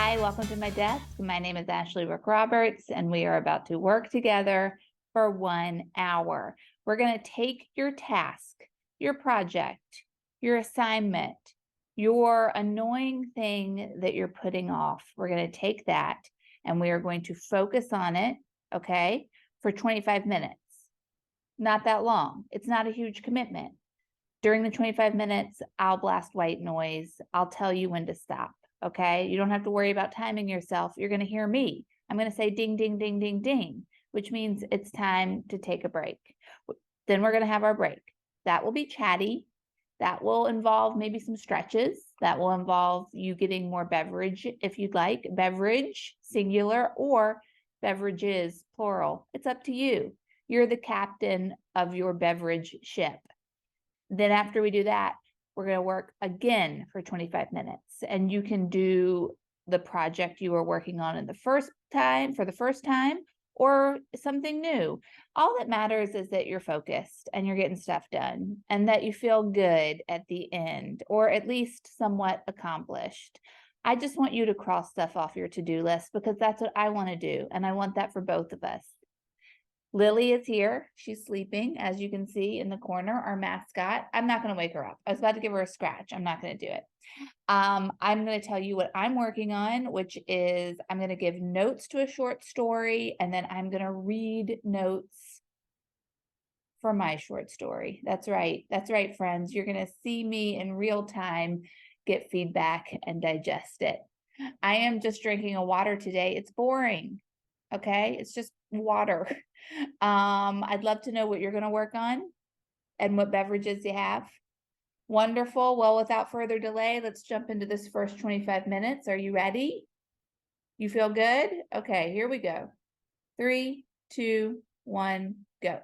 Hi, welcome to my desk. My name is Ashley Rick Roberts, and we are about to work together for 1 hour. We're going to take your task, your project, your assignment, your annoying thing that you're putting off. We're going to take that and we are going to focus on it, okay, for 25 minutes. Not that long. It's not a huge commitment. During the 25 minutes, I'll blast white noise. I'll tell you when to stop. Okay. You don't have to worry about timing yourself. You're going to hear me. I'm going to say ding, ding, ding, ding, ding, which means it's time to take a break. Then we're going to have our break. That will be chatty. That will involve maybe some stretches. That will involve you getting more beverage if you'd like. Beverage, singular, or beverages, plural. It's up to you. You're the captain of your beverage ship. Then after we do that, we're going to work again for 25 minutes, and you can do the project you were working on for the first time, or something new. All that matters is that you're focused and you're getting stuff done and that you feel good at the end, or at least somewhat accomplished. I just want you to cross stuff off your to-do list because that's what I want to do. And I want that for both of us. Lily is here. She's sleeping, as you can see in the corner, our mascot. I'm not going to wake her up. I was about to give her a scratch. I'm not going to do it. I'm going to tell you what I'm working on, which is I'm going to give notes to a short story, and then I'm going to read notes for my short story. That's right. That's right, friends. You're going to see me in real time, get feedback, and digest it. I am just drinking a water today. It's boring. Okay. It's just water. I'd love to know what you're going to work on and what beverages you have. Wonderful. Well, without further delay, let's jump into this first 25 minutes. Are you ready? You feel good? Okay, here we go. 3, 2, 1, go.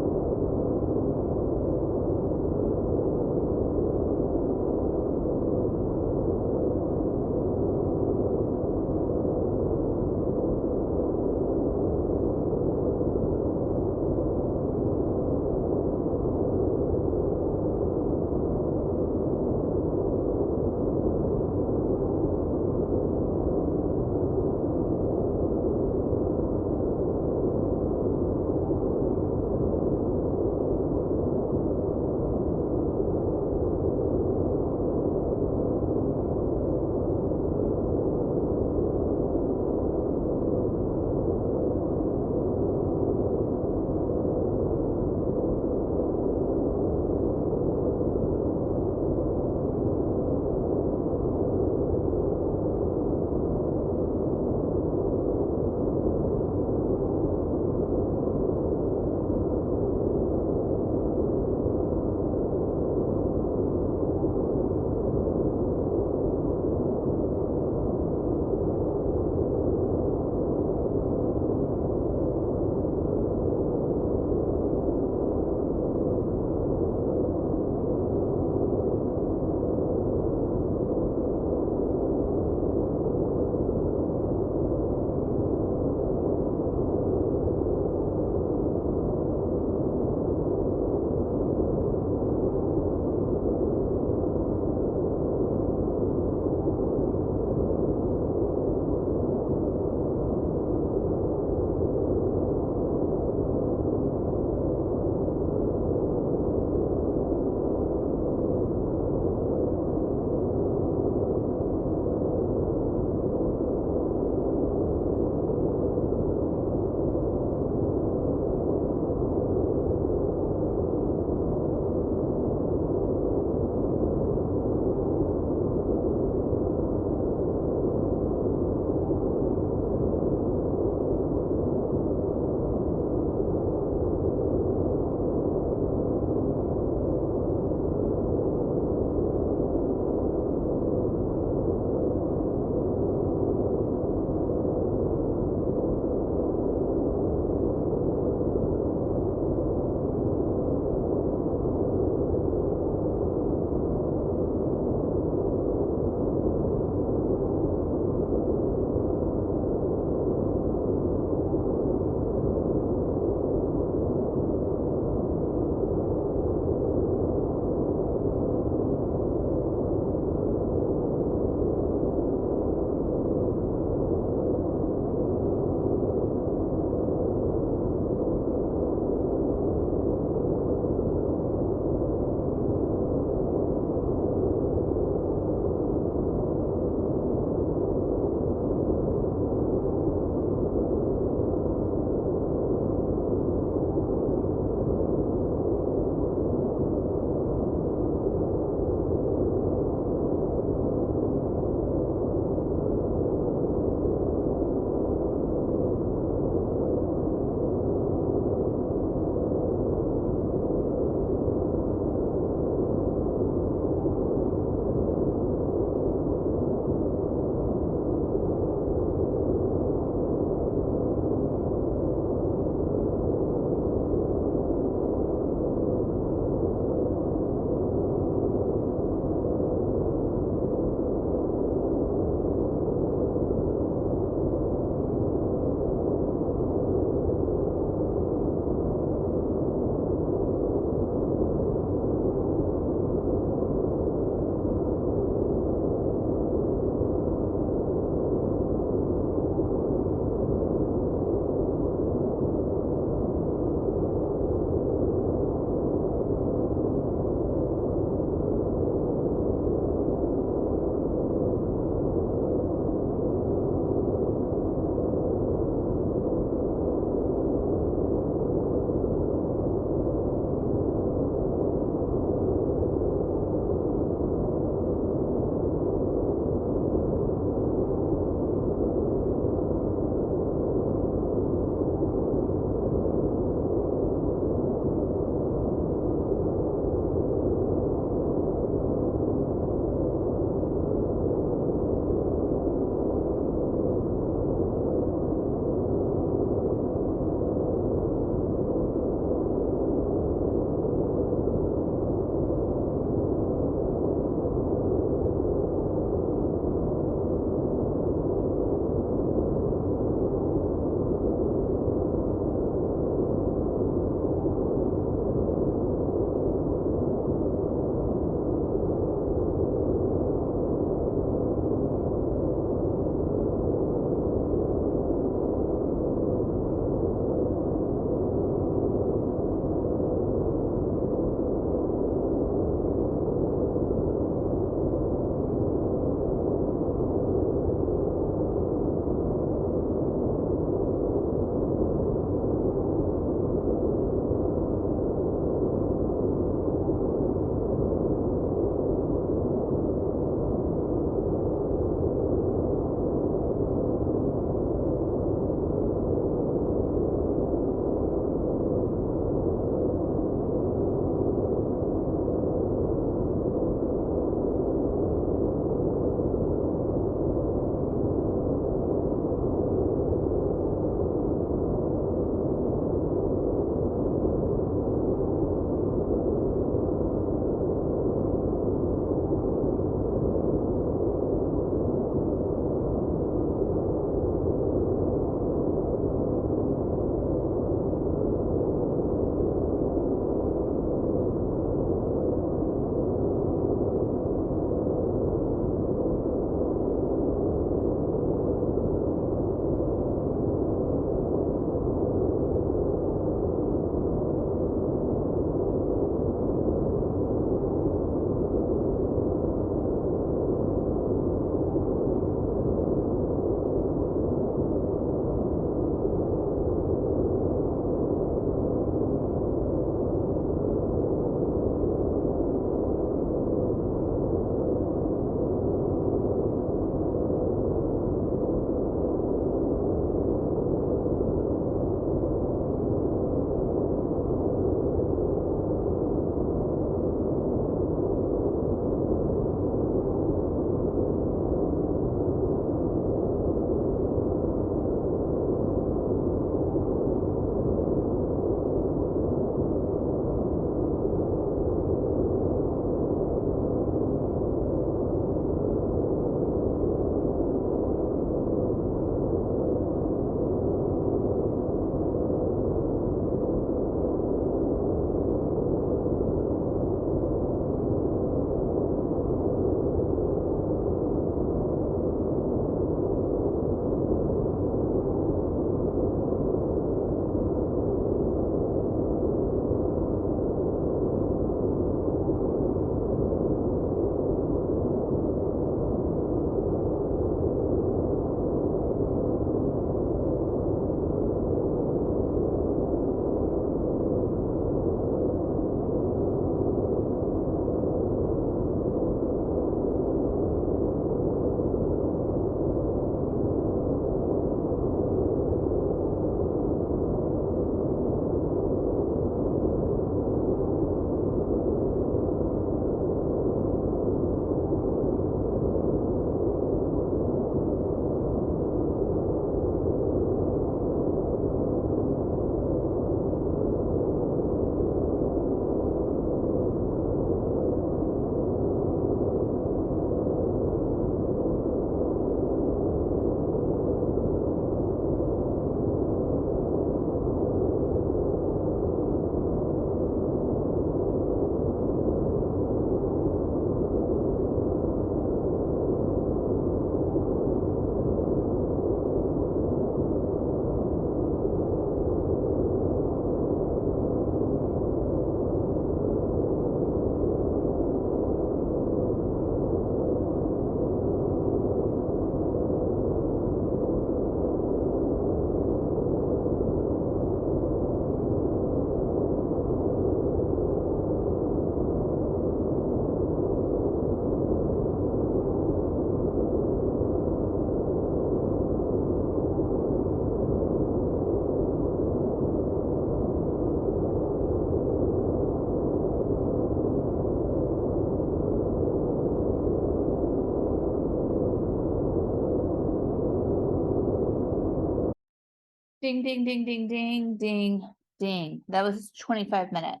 Ding, ding, ding, ding, ding, ding, ding. That was 25 minutes.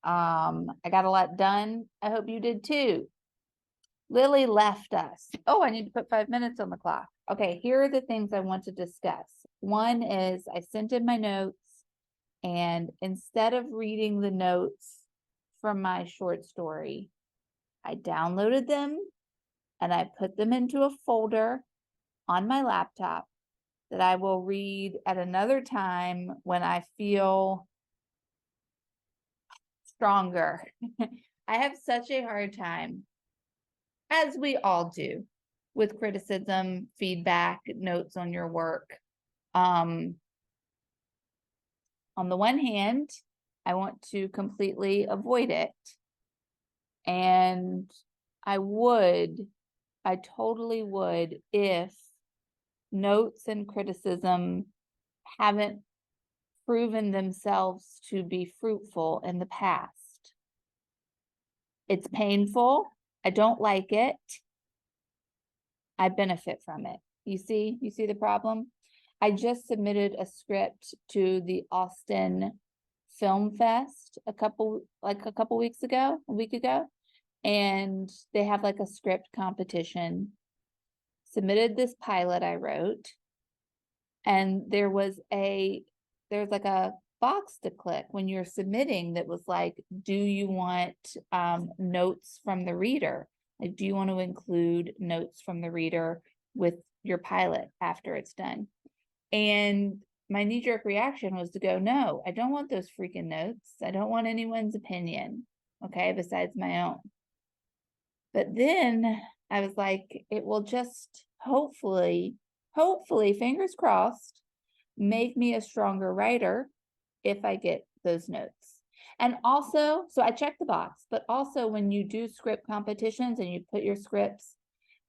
I got a lot done. I hope you did too. Lily left us. Oh, I need to put 5 minutes on the clock. Okay, here are the things I want to discuss. One is I sent in my notes, and instead of reading the notes from my short story, I downloaded them and I put them into a folder on my laptop that I will read at another time when I feel stronger. I have such a hard time, as we all do, with criticism, feedback, notes on your work. On the one hand, I want to completely avoid it. And I totally would, if notes and criticism haven't proven themselves to be fruitful in the past. It's painful. I don't like it. I benefit from it. You see the problem? I just submitted a script to the Austin Film Fest a week ago, and they have like a script competition. Submitted this pilot I wrote, and there's like a box to click when you're submitting that was like, do you want notes from the reader? Like, do you want to include notes from the reader with your pilot after it's done? And my knee-jerk reaction was to go, no, I don't want those freaking notes. I don't want anyone's opinion, okay, besides my own. But then I was like, it will just hopefully, fingers crossed, make me a stronger writer if I get those notes. And also, so I checked the box, but also when you do script competitions and you put your scripts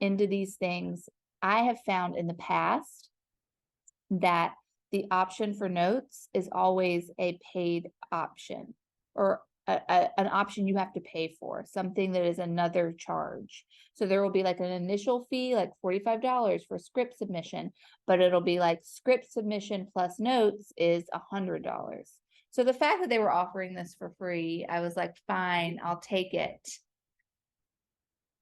into these things, I have found in the past that the option for notes is always a paid option, or an option you have to pay for, something that is another charge. So there will be like an initial fee, like $45 for script submission, but it'll be like script submission plus notes is $100. So the fact that they were offering this for free, I was like, fine, I'll take it.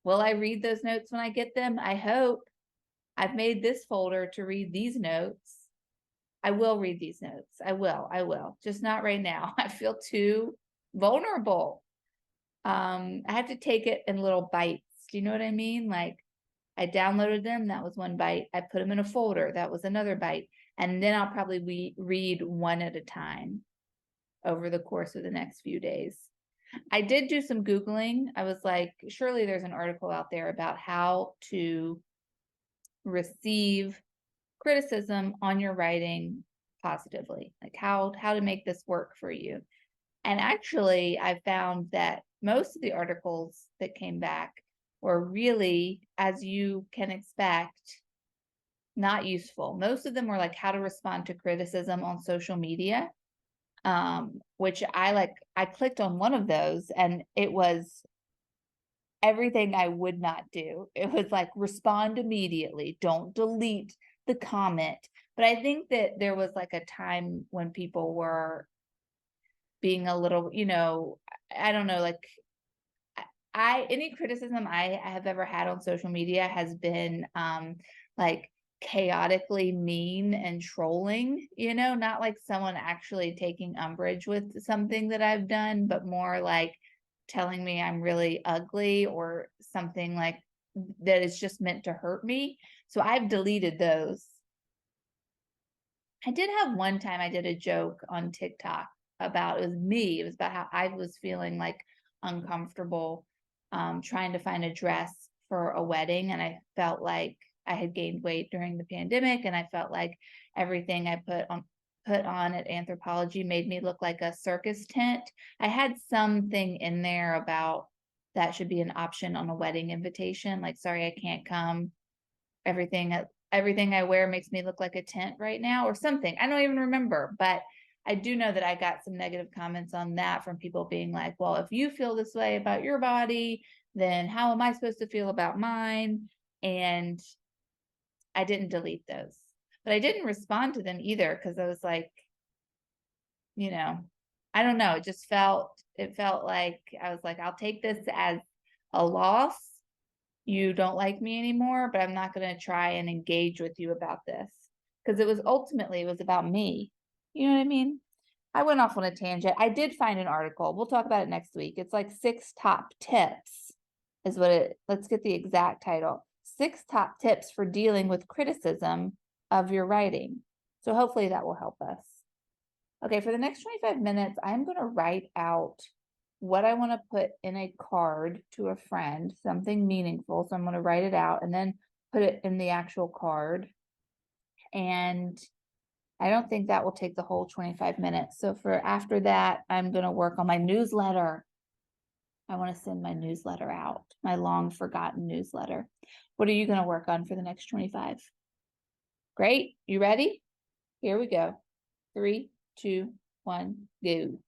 Will I read those notes when I get them? I hope. I've made this folder to read these notes. I will read these notes. I will. Just not right now. I feel too vulnerable. I have to take it in little bites. Do you know what I mean? Like, I downloaded them. That was one bite. I put them in a folder. That was another bite. And then I'll probably read one at a time over the course of the next few days. I did do some Googling. I was like, surely there's an article out there about how to receive criticism on your writing positively, like how to make this work for you. And actually, I found that most of the articles that came back were really, as you can expect, not useful. Most of them were like how to respond to criticism on social media, which I clicked on one of those and it was everything I would not do. It was like, respond immediately, don't delete the comment. But I think that there was like a time when people were being a little, I don't know, like any criticism I have ever had on social media has been like chaotically mean and trolling, not like someone actually taking umbrage with something that I've done, but more like telling me I'm really ugly or something like that is just meant to hurt me. So I've deleted those. I did have one time I did a joke on TikTok about, it was me. It was about how I was feeling like uncomfortable trying to find a dress for a wedding. And I felt like I had gained weight during the pandemic. And I felt like everything I put on at Anthropologie made me look like a circus tent. I had something in there about that should be an option on a wedding invitation. Like, sorry, I can't come. Everything I wear makes me look like a tent right now, or something. I don't even remember, but I do know that I got some negative comments on that from people being like, well, if you feel this way about your body, then how am I supposed to feel about mine? And I didn't delete those. But I didn't respond to them either because I was like, I don't know. It felt like I was like, I'll take this as a loss. You don't like me anymore, but I'm not going to try and engage with you about this because it was about me. You know what I mean? I went off on a tangent. I did find an article. We'll talk about it next week. It's like 6 top tips is let's get the exact title. 6 top tips for dealing with criticism of your writing. So hopefully that will help us. Okay, for the next 25 minutes, I'm going to write out what I want to put in a card to a friend, something meaningful. So I'm going to write it out and then put it in the actual card. And I don't think that will take the whole 25 minutes. So for after that, I'm going to work on my newsletter. I want to send my newsletter out, my long forgotten newsletter. What are you going to work on for the next 25? Great. You ready? Here we go. 3, 2, 1, go.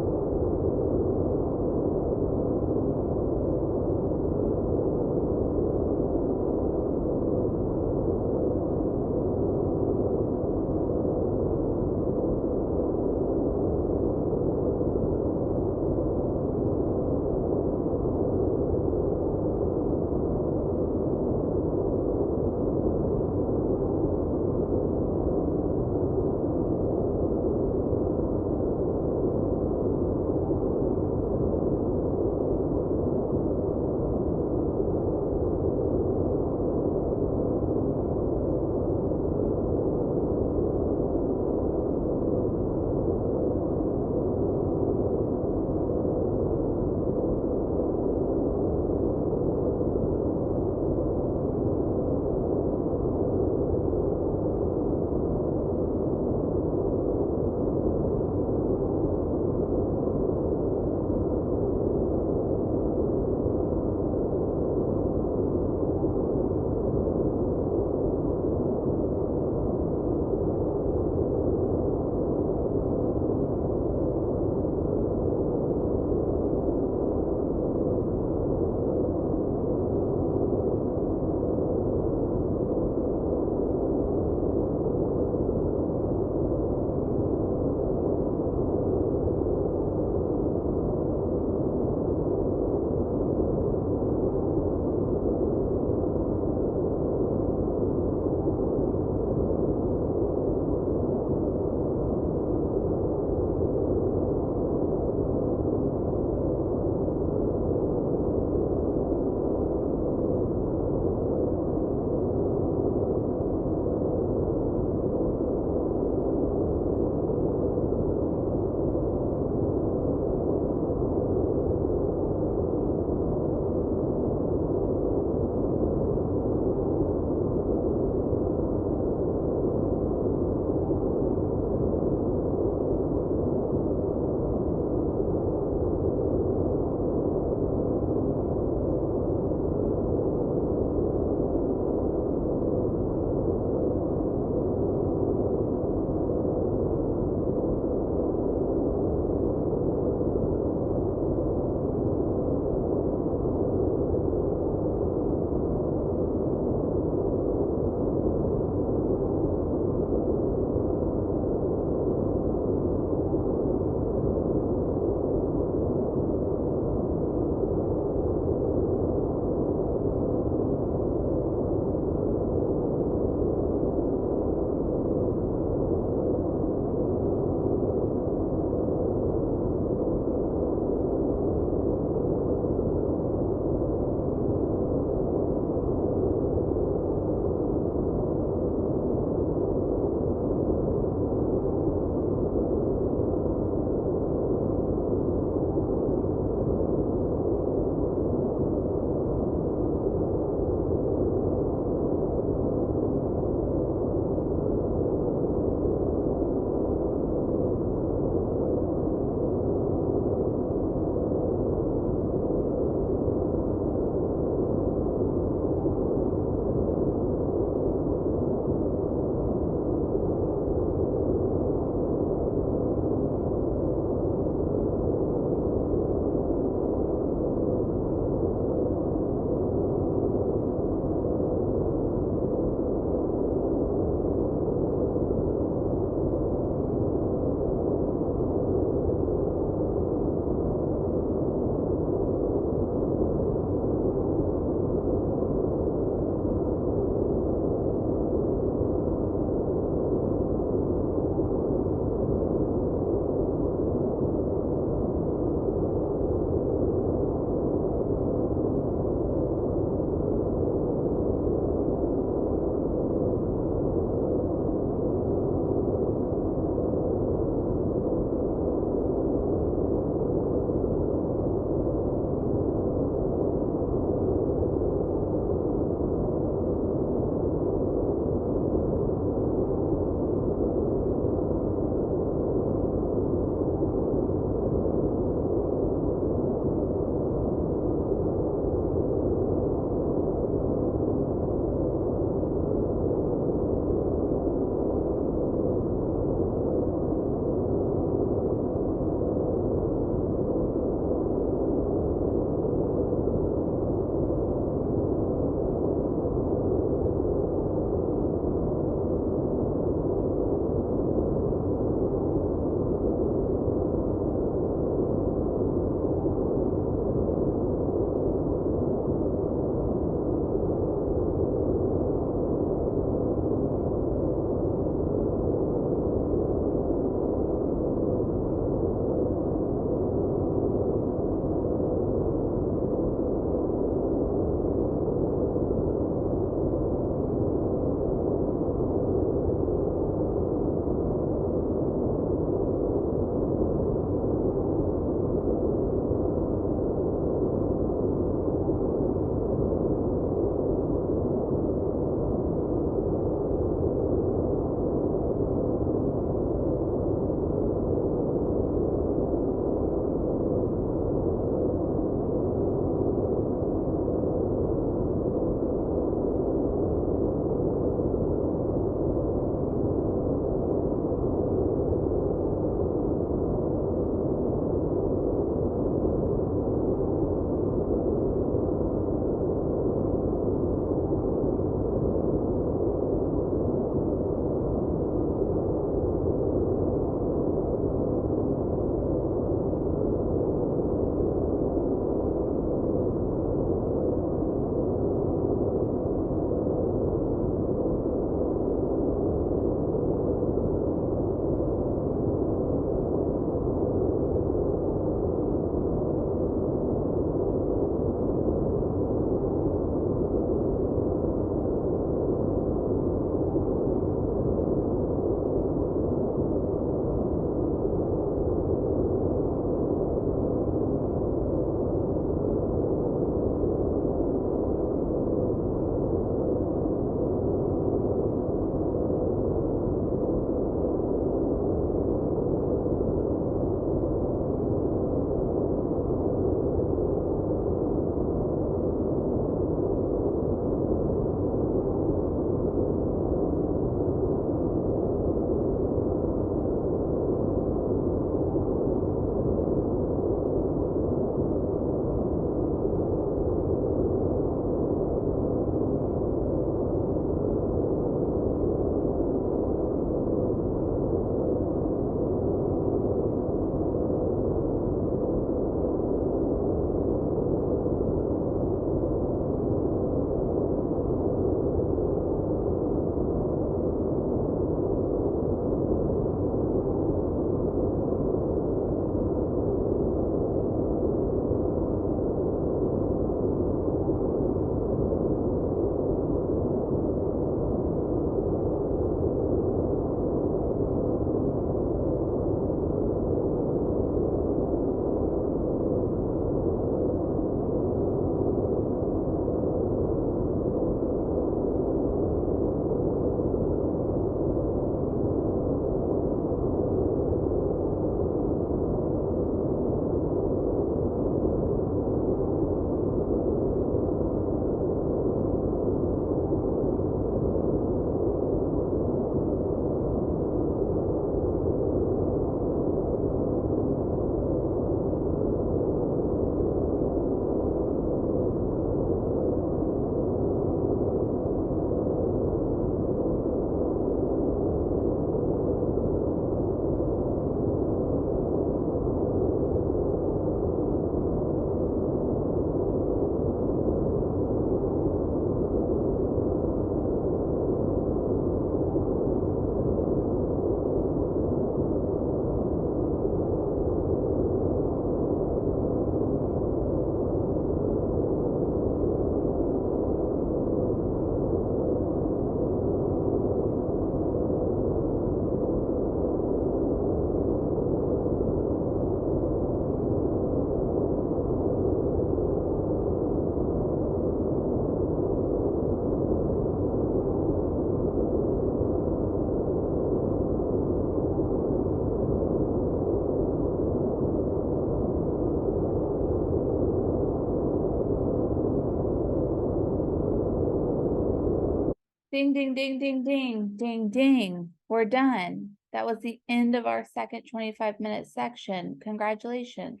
Ding, ding, ding, ding, ding, ding, ding. We're done. That was the end of our second 25-minute section. Congratulations.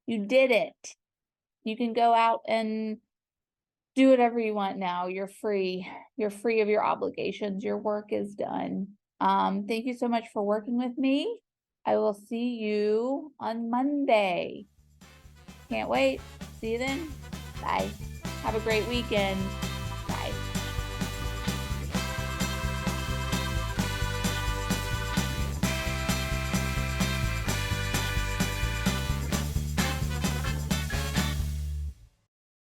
You did it. You can go out and do whatever you want now. You're free. You're free of your obligations. Your work is done. Thank you so much for working with me. I will see you on Monday. Can't wait. See you then. Bye. Have a great weekend.